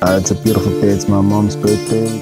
It's a beautiful day. It's my mom's birthday.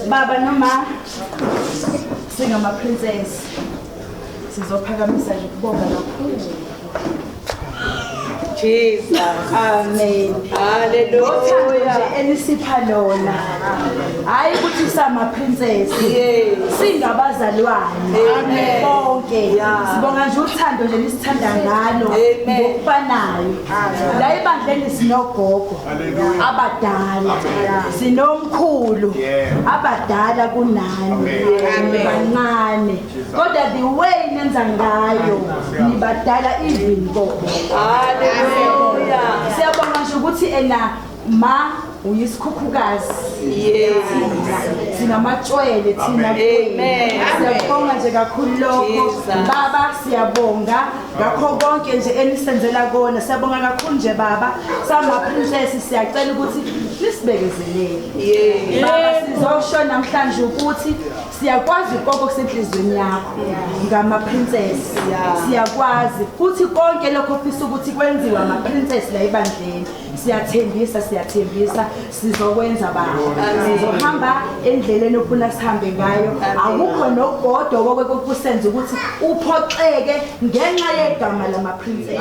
Baba noma singama-princess sizophakamisa nje ukubonga kakhulu. Jesus. Amen. Hallelujah. Elisipha lona. Hayi ukuthi sama-princess. Singabazalwane. Amen. Bonke. Sibonga nje uthando nje lisithanda ngalo ngokufanayo. La ebandleni sinogogo abadala. Sinomkhulu abadala kunani. Bancane. Kodwa the way nenza ngayo nibadala even gogo. Hallelujah. Siyabonga nje ukuthi ena ma uyisikhukhukazi. Sinamachwele thina. Amen. Siyabonga nje kakhulu lokho. Baba siyabonga ngakho konke nje enisenzela kona. Siyabonga kakhulu nje baba. Sama-princess siyacela ukuthi nisibekezelele. Baba sizosho namhlanje ukuthi siyakwazi konke okusenhlizweni yakho ngama-princess. Siyakwazi futhi konke lokho ofisa ukuthi kwenziwe ama-princess la ebandleni. Siyathembisa sizokwenza baba. Sizohamba endleleni ofuna sihambe ngayo. Akukho nogodwa kokusenza ukuthi uphoxeke ngenxa yegama lama-princess.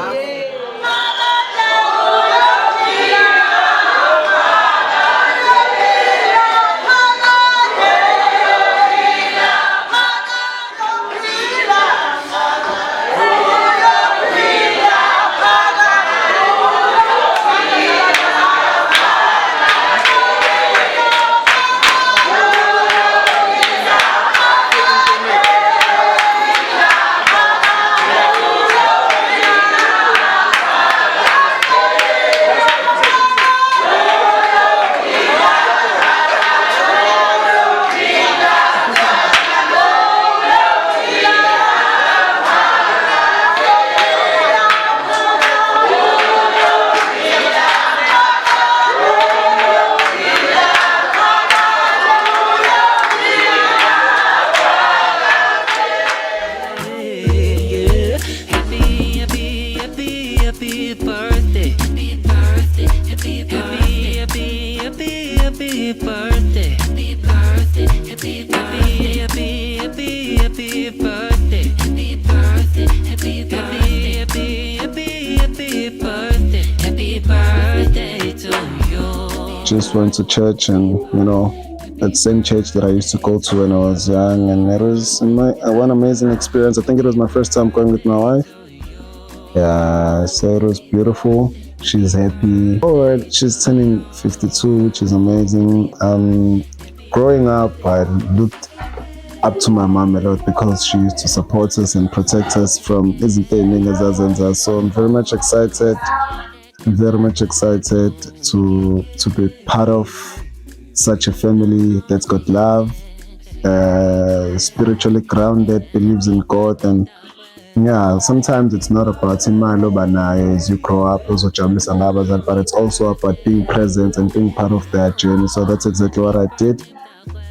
Just went to church, and that same church that I used to go to when I was young, and it was one amazing experience. I think it was my first time going with my wife. Yeah, so it was beautiful. She's happy. Oh, she's turning 52, which is amazing. Growing up, I looked up to my mom a lot because she used to support us and protect us from izinto eziningi ezazenza. So I'm very much excited very much excited to be part of such a family that's got love, spiritually grounded, believes in God, and yeah, sometimes it's not about imali obanayo as you grow up, uzojabulisa ngabazali, but it's also about being present and being part of their journey. So that's exactly what I did.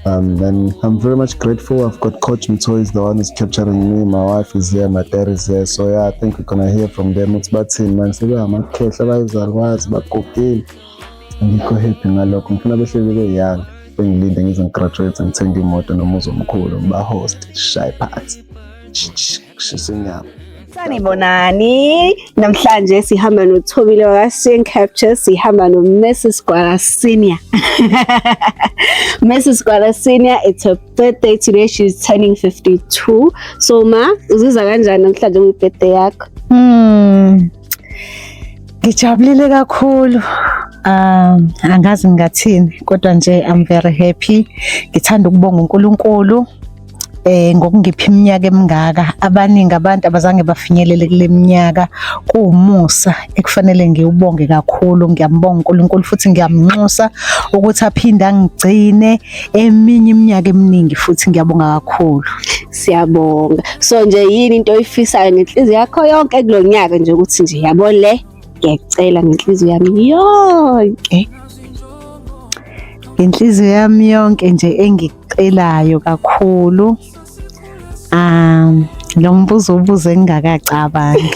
And I'm very much grateful. I've got Coach Mto is the one who's capturing me. My wife is here, my dad is here. So yeah, I think we're gonna hear from them. It's about team, man. So yeah, makhehla bayizalwazi bagugile. Ngikho happy ngalokho. Ngifuna behleli be-young. Bengilinde ngize ngigraduate ngithenge imoto nomuzi omkhulu ngiba-host shy party. Shisinyama. Sanibonani, namhlanje sihamba noThobile waka-Swing Capture, sihamba no-Mrs. Gwala Senior. Mrs. Gwala Senior, it's her birthday today, she's turning 52. So ma, uzizwa kanjani namhlanje nge-birthday yakho? Ngijabulile kakhulu. Angazi ngathini, kodwa nje I'm very happy. Ngithanda ukubonga uNkulunkulu. Ngokungipha iminyaka emingaka, abaningi abantu abazange bafinyelele kule minyaka, kuwumusa ekufanele ngiwubonge kakhulu. Ngiyambonga uNkulunkulu futhi ngiyamnxusa ukuthi aphinde angigcine eminye iminyaka eminingi, futhi ngiyabonga kakhulu. Siyabonga. So nje yini into oyifisayo ngenhliziyo yakho yonke kulonyaka nje ukuthi nje yabo le ngiyacela ngenhliziyo yami yonke. Inhliziyo yami yonke nje engicelayo kakhulu, lo mbuzo ubuze engingakacabangi.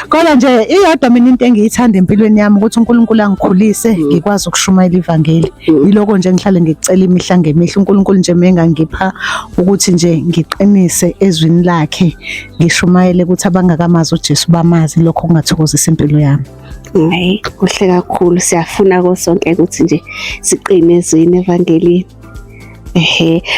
Kodwa nje iyodwa mina into engiyithanda empilweni yami ukuthi uNkulunkulu angikhulise ngikwazi ukushumayela ivangeli. Yiloko nje ngihlale ngicela imihla ngemihla uNkulunkulu nje mengangipha ukuthi nje ngiqinise ezwini lakhe, ngishumayele ukuthi abangakamazi uJesu bamazi, lokho kungathokozisa impilo yami. Hayi, kuhle kakhulu. Siyafuna kosonke ukuthi nje siqine ezwini evangelini.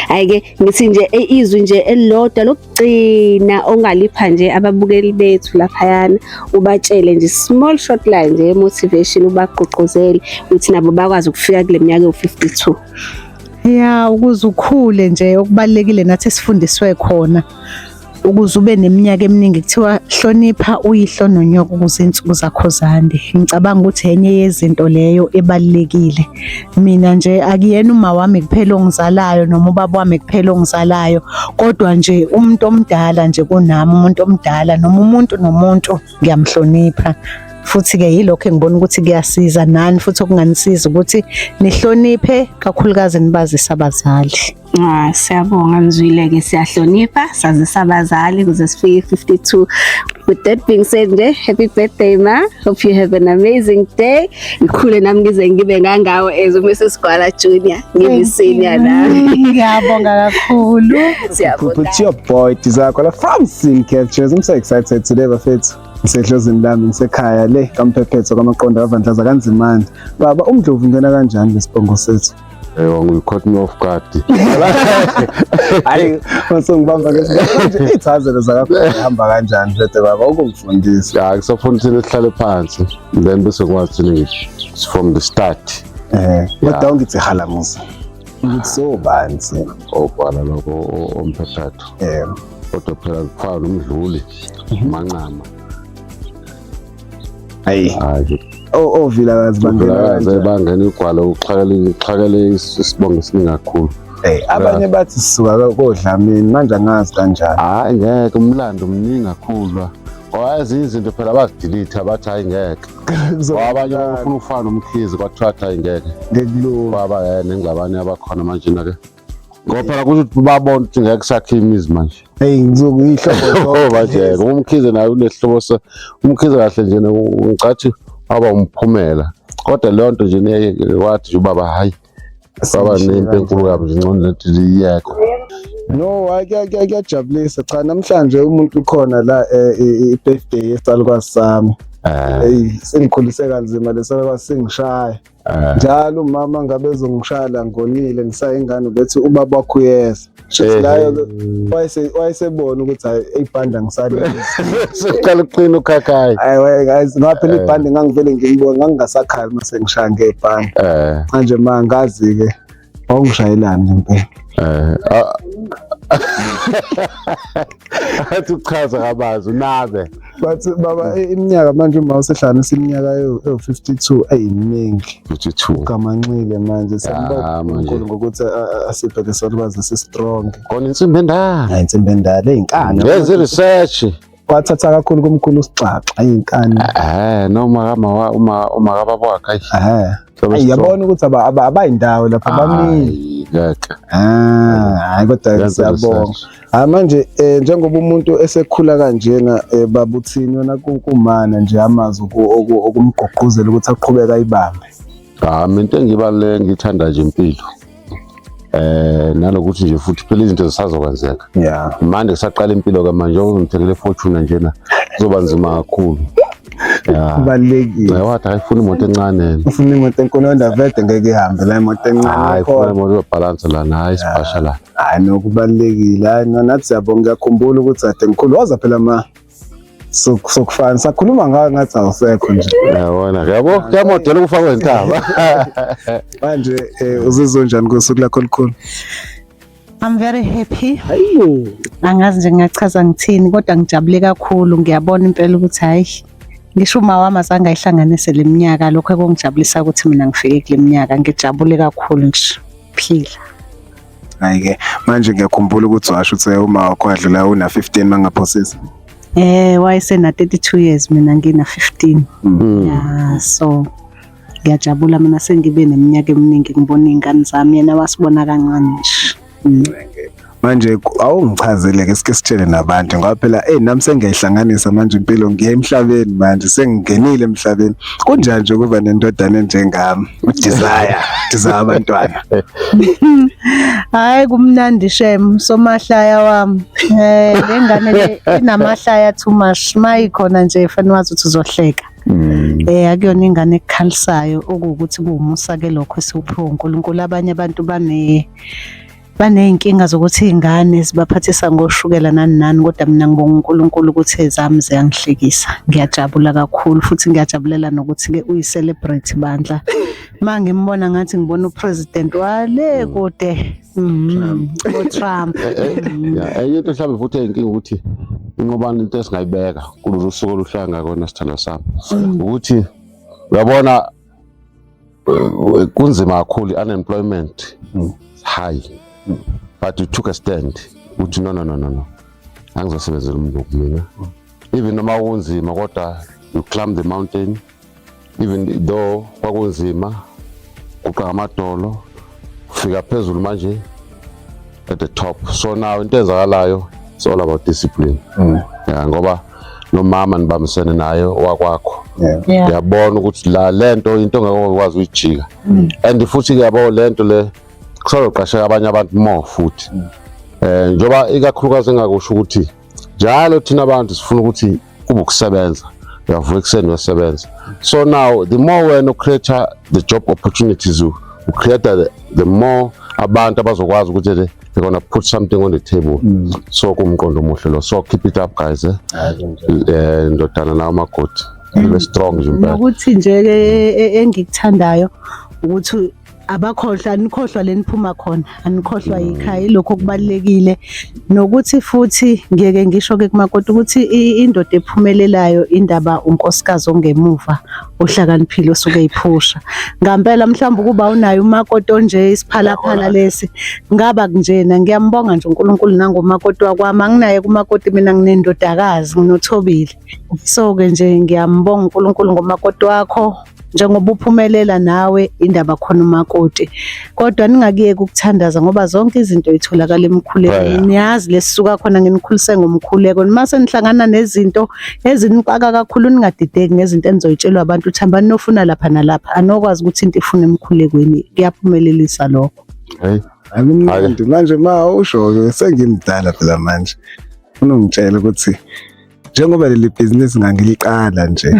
Ayike ngithi nje izwi nje elilodwa lokugcina ongalipha nje ababukeli bethu laphayana, ubatshele nje small short line nje motivation, ubagqugquzele ukuthi nabo bakwazi ukufika kule minyaka yo-52. Ya, ukuze ukhule nje okubalekile nathi sifundiswe khona, ukuze ube neminyaka eminingi kuthiwa hlonipha uyihlo nonyoko ukuze insuku zakho zande. Ngicabanga ukuthi enye yezinto leyo ebalekile. Mina nje akuyena uma wami kuphela ongizalayo noma ubaba wami kuphela ongizalayo, kodwa nje umuntu omdala nje kunami, umuntu omdala noma umuntu nomuntu ngiyamhlonipha. Futhi ke yilokho engibona ukuthi kuyasiza nani futhi okunganisiza ukuthi nihloniphe kakhulukazi nibazise abazali. Siyabonga Mzwile-ke, siyahlonipha sazisa abazali kuze sifike 52. With that being said nje, happy birthday ma. Hope you have an amazing day. Ngikhule nami ngize ngibe ngangawo as uMrs. Gwala Junior, ngibe senior nami. Ngiyabonga kakhulu. Siyabonga. Put your boy Tizakala from Swing Captures. I'm so excited today bafethu. Ngisehlozini lami ngisekhaya le kaMphephetho kaMaqonda kaVandlaza kaNzimande. Baba uMdlovu ngena kanjani lesibongo sethu? We caught me off guard. Hayi, ngibamba ke ithazelo zakho ihamba kanjani bese baba ukungifundisa. Yeah, kusafundisa sihlale phansi. Then bese ngwazi ngithi from the start. Kodwa ngithi halamusa. Ngithi so banzi. Obhala lokho oMphephetho. Kodwa phela kufana nomdluli Manqama. Hayi. Vilakazi bangena igwala uxhakele isibongo esiningi kakhulu. Abanye bathi sisuka kodlamini manje angazi kanjani. Hayi ngeke, umlando omningi kakhulu. Wazi izinto phela bazidelete abathi hayi ngeke. Abanye bafuna ukufana nomkhizi kwathatha hayi ngeke. Ngekulo baba nengabanye abakhona manje na-ke. Ngoba phela ukuthi babona ukuthi ngeke sakhe imizi manje. Ngizokuyihlobo manje umkhizi naye unehlobo umkhizi kahle nje ngicathi aba umphumela, kodwa leyo nto nje wathi nje ubaba hayi baba nempe enkulu kabi nje ngcono lethi liyekho. No, kuyajabulisa. Cha, namhlanje umuntu ukhona la i-birthday yesalukwazi sami. Sengikhulise kanzima lesalukwazi singishaya. Njalo umama ngabe ezongishaya ngonile ngisayingane bethi ubaba wakho uyeza. Layo wayesebona ukuthi hayi ibhanda ngisali. Siqala uqina ukhakhaya. Hayi guys, ngaphela ibhanda ngangivele ngiyibona ngangingasakhali mase ngishaya ngebhanda. Manje mangazi ke awungishayelani impela. athi uchaza kabanzi unabe But baba iminyaka manje uma usehlanganisa iminyaka ewu-52 eyiningi 52 kamanxile manje siyambonga manje. uNkulunkulu ngokuthi asiphe lesolwazi si-strong. khona insimbi endala Insimbi endala ey'nkani yenze research kwathatha kakhulu kumkhulu uSixaxa iy'nkani. noma kababa wakhe Yabona ukuthi abayindawo lapha bamile. ngeke Hayi kodwa siyabonga. Manje njengoba umuntu esekhula kanjena babuthini yona kumana nje amazwi okumgqugquzela ukuthi aqhubeka ayibambe. into engibaluleke ngithanda nje impilo nalokuthi nje futhi phela izinto zisazokwenzeka Yeah. manje kusaqala impilo ke manje ngithekele fortune njena kuzoba nzima kakhulu Kubalulekile. wathi ayifuna imoto encane Ufuna imoto enkulu ondavede ngeke ihambe la imoto encane. hayi ufuna imoto yobalance lana hayi sibasha la Hayi nokubalulekile. Hayi nathi siyabonga ngiyakhumbula ukuthi ade ngikhulu waza phela sokufana sakhuluma ngayo ngathi awusekho nje. yabona yabo kuyamodela ukufakwa intaba Manje uzizwe njani ngosuku lakho olukhulu? I'm very happy. Hayibo. Angazi nje ngiyachaza ngithini kodwa ngijabule kakhulu. Ngiyabona impela ukuthi hayi ngisho uma wami azange ayihlanganise leminyaka lokho ekungijabulisa ukuthi mina ngifike kule minyaka ngijabule kakhulu nje phila. Hayi-ke manje ngiyakhumbula ukuthi washo ukuthi uma wakho wadlula una 15 mangaphosisa. Wayesena 32 years mina ngina 15. Yeah, so ngiyajabula mina sengibe neminyaka eminingi ngibona izingane zami yena wasibona kancane nje. Manje awungichazele ke sike sitshele nabantu ngoba phela nami sengiyihlanganisa manje impilo ngiye emhlabeni manje sengingenile emhlabeni. Kunjani nje kuba nendodana njengami uDesire abantwana. Hayi kumnandi shem somahlaya wami. Lengane le inamahlaya too much mayikhona nje fanele wazi ukuthi uzohleka. Akuyona ingane ekukhalisayo okuwukuthi kuwumusa ke lokho esiwuphiwe uNkulunkulu. Abanye abantu baney'nkinga zokuthi iy'ngane zibaphathisa ngoshukela nani kodwa mina ngibonga uNkulunkulu ukuthi ezami ziyangihlekisa. Ngiyajabula kakhulu futhi ngiyajabulela nokuthi-ke uyi-celebrate bandla. Uma ngimbona ngathi ngibona upresident wale kude Trump. enye into mhlawumbe futhi eyinkinga ukuthi inqobani into esingayibeka kulolu suku oluhlanga kona sithanda sami ukuthi uyabona kunzima kakhulu unemployment high but you took a stand uthi no angizosebenzela umuntu kumina even noma kunzima kodwa you climb the mountain even though kwakunzima uqaka amadolo ufika phezulu manje at the top. So now into ezakalayo it's all about discipline. Ngoba nomama nibambisene nayo wakwakho ngiyabona ukuthi la lento into ongakwazi uyijika and futhi kuyabo lento le kusazoqasheka abanye abantu more futhi njoba ikakhulukazi engakusho ukuthi njalo thina abantu sifuna ukuthi kube ukusebenza uyavuka ekuseni uyasebenza. So now the more when you create the job opportunities you create the more abantu abazokwazi ukuthi they're gonna put something on the table. So kumqondo omuhle lo. So keep it up guys ndodana nawo makoti ibe strong nje impela. Ukuthi nje engikuthandayo ukuthi abakhohlwa anikhohlwa leniphuma khona anikhohlwa yikhaya ilokho kubalekile nokuthi futhi ngeke ngisho ke kumakoti ukuthi indoda ephumelelayo indaba unkosikazi ongemuva ohlakaniphile osuke eyiphusha ngempela mhlawumbe kuba unayo umakoti onje isiphalaphala lesi ngaba kunjena ngiyambonga nje uNkulunkulu nangomakoti wakwami anginaye kumakoti mina nginendodakazi nginothobile so ke nje ngiyambonga uNkulunkulu ngomakoti wakho njengoba uphumelela nawe indaba khona umakoti kodwa ningakiyeke ukuthandaza ngoba zonke izinto ezitholakala emkhulekweni niyazi lesisuka khona ngenikhulise ngomkhuleko mase nihlangana nezinto ezinipaka kakhulu ningadideki ngezinto enizoyitshelwa abantu ukuthi hambani nofuna lapha nalapha anokwazi ukuthi into ifuna emkhulekweni kuyaphumelelisa lokho. Akumnandi manje ma usho sengimdala phela manje unongitshela ukuthi njengoba leli business ngangiliqala nje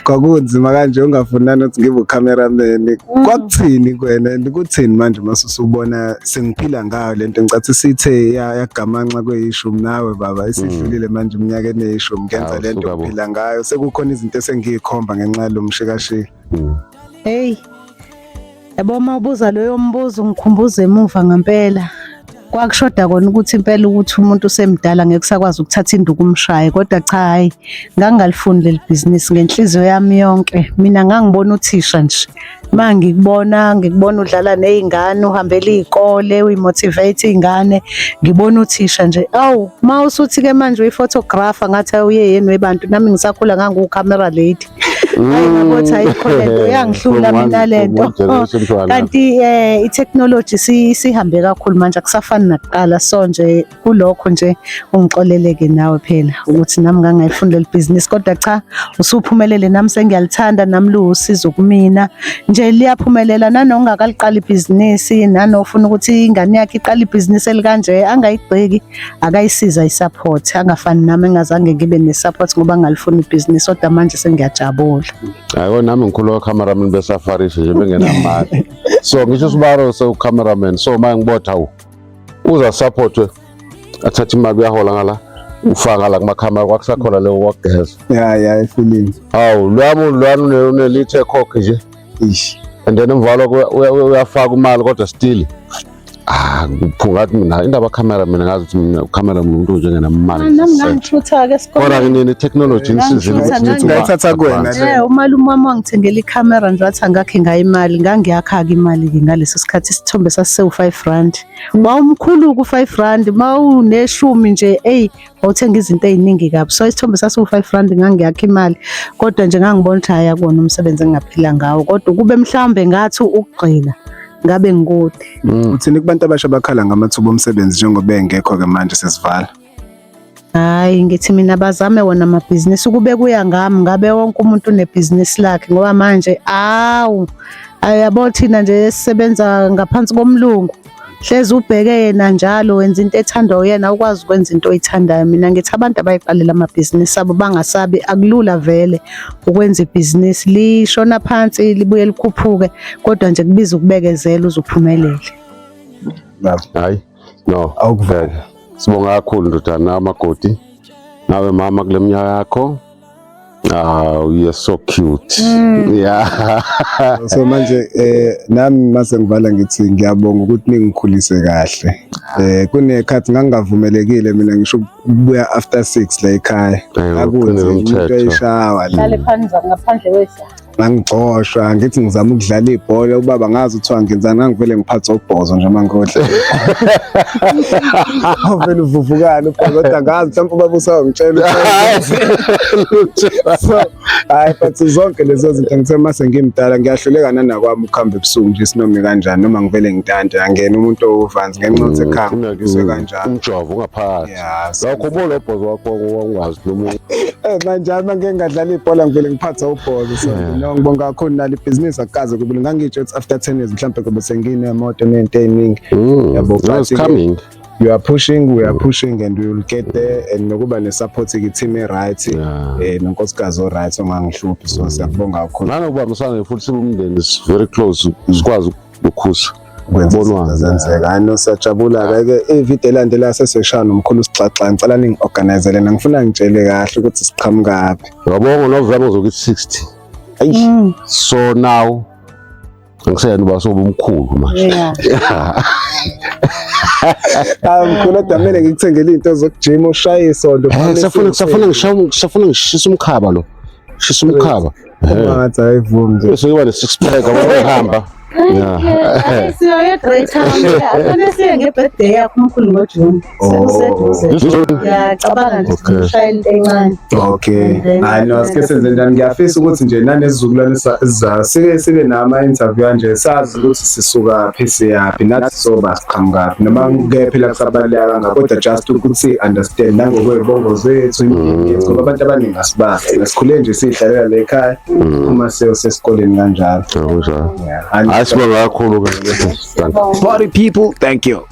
kwakunzima kanje ungafunani ukuthi ngibe ucameraman kwakuthini kwena ndikuthini manje masusubona sengiphila ngayo lento ngicathi sithe yagamanxa kweyishumi nawe baba isidlulile manje iminyakeni eyishumi ngenza lento ngiphila ngayo sekukhona izinto esengiyikhomba ngenxa yalomshikashika. Hey yabo mawubuza loyo mbuzo ngikhumbuza emuva ngempela kwakushoda kona ukuthi impela ukuthi umuntu usemdala ngeke usakwazi ukuthatha induku umshaye, kodwa cha hayi ngangingalifuni leli bhizinisi ngenhliziyo yami yonke. Mina ngangibona uthisha nje. Ngikubona udlala nezingane, uhambela izikole, uyimotivate izingane, ngibona uthisha nje. Awu, mawusuthi ke manje uyiphotographer ngathi uye yeni webantu, nami ngisakhula ngangu-camera lady. Hayi ngabothi ayikho lento yangihlula mina lento. Kanti i-technology sihambe kakhulu manje akusafani nakuqala, so nje kulokho nje ungixoleleke nawe phela ukuthi nami ngangayifuni leli bhizinisi, kodwa cha usuphumelele nami sengiyalithanda, nami luwusizo kumina nje liyaphumelela. Nanongakaliqala ibhizinisi, nanofuna ukuthi ingane yakhe iqale ibhizinisi elikanje angayigceki, akayisiza i-support, angafani nami engazange ngibe ne-support ngoba ngalifuna ibhizinisi, kodwa manje sengiyajabula. Hayi nami ngikhuluma cameraman besafarisha nje bengenamali. So ngisho Sibaro cameraman, so manje ngibotha uza support athatha imali uyahola ngala ufaka la kuma camera kwakusakhona leyo wakugeza. Yeah, ifeeling. Hawu lwami unelithe khokhe nje. Ish. And then emvalo uyafaka imali kodwa still kuphungathi mina indaba camera mina ngazi ukuthi mina camera umuntu njengenamali. Nami ngangithutha ke sikhona. Kodwa nini technology nisizile ukuthi ngayithatha kuwena. Umalume wami wangithengela i-camera nje wathi angakhe ngayo imali, ngangiyakha-ke imali-ke ngaleso sikhathi isithombe sasisewu-R5. Mawumkhulu ku-R5, mawuneshumi nje wawuthenga izinto ey'ningi kabi. So isithombe sasiwu-R5 ngangiyakha imali, kodwa nje ngangibona ukuthi hhayi akona umsebenzi engingaphila ngawo, kodwa kube mhlawumbe ngathi ukugxila ngabe ngikude. Uthini kubantu abasha bakhala ngamathuba omsebenzi njengoba engekho-ke manje sesivala? Hayi ngithi mina bazame wona amabhizinisi, kube kuya ngami, ngabe wonke umuntu unebhizinisi lakhe ngoba manje ayabo thina nje esisebenza ngaphansi komlungu hlezi ubheke yena njalo wenza into ethandwa uyena, ukwazi ukwenza into oyithandayo. Mina ngithi abantu abayiqalela amabhizinisi abo bangasabi, akulula vele ukwenza ibhizinisi, lishona phansi libuye likhuphuke, kodwa nje kubiza ukubekezela uzuphumelele. Hayi no awukuvele. Sibonga kakhulu ndodana Makoti, nawe mama kule minyaka yakho. You're so cute. Yeah. So manje nami mase ngivala ngithi ngiyabonga ukuthi ningikhulise kahle. Kunekhathi ngangavumelekile mina ngisho ukubuya after 6 la ekhaya. Akuze umuntu eyishawa la. Hlale phansi ngaphandle kwesa. Ngangixoshwa ngithi ngizama ukudlala ibhola, ubaba ngazi uthiwa ngenzani, ngangivele ngiphathe ubhozo nje mangodla. Awuvela uvuvukana kodwa ngazi mhlawumbe ubaba usawangitshela. So hayi but zonke lezo zinto ngithe mase ngimdala ngiyahluleka nanakwami ukuhamba ebusuku nje sinome kanjani, noma ngivele ngintante angena umuntu owuvanzi ngenxa yokuthi ekhaya ngizwe kanjani umjovo ungaphakathi. Lokho ubona ubhozo wakho ungazi noma manje ngeke ngadlala ibhola ngivele ngiphathe ubhozo. So ngibonga kakhulu nali ibhizinisi akaze kube ngangitsho ukuthi after 10 years mhlawumbe kube senginemoto nento eningi. Yabo coming. You are pushing, we are pushing, and we will get there. And nokuba ne-support team right, nonkosikazi right ongangihluphi. So siyabonga kakhulu. Nanokubambisana futhi sibumndeni is very close, sikwazi ukukhusa. Bonwa zenzeka. Ano siyajabula ke ivideo elandela seseshana nomkhulu sixaxa ngicela ningi-organizele ngifuna ngitshele kahle ukuthi siqhamuka kuphi. Yabonga November zokuthi 60. So now ngisayena uba sobumkhulu manje. Mkhulu damele ngikuthengele into zokujima ushaye isondo. Safuna ngishisa umkhaba lo. Shisa umkhaba. Ngathi ayivumi. Bese kuba ne6 pack abahamba. Yeah. Siya great time. Afana siya ngebirthday yakho umkhulu ngoJune. Sekuseduze. Ngiyacabanga ukuthi ngishaya into encane. Okay. Hayi no sike senze njani, ngiyafisa ukuthi nje nanezizukulwane sibe nama interview kanje sazi ukuthi sisuka phi siyapi nathi soba siqhamuka noma ngeke phela kusabaleka kangaka, kodwa just ukuthi understand nangokwebongo zethu impilo ngoba abantu abaningi asibazi sikhule nje sidlalela la ekhaya uma sesikoleni kanjalo. Asibonga kakhulu ke. Party people, thank you.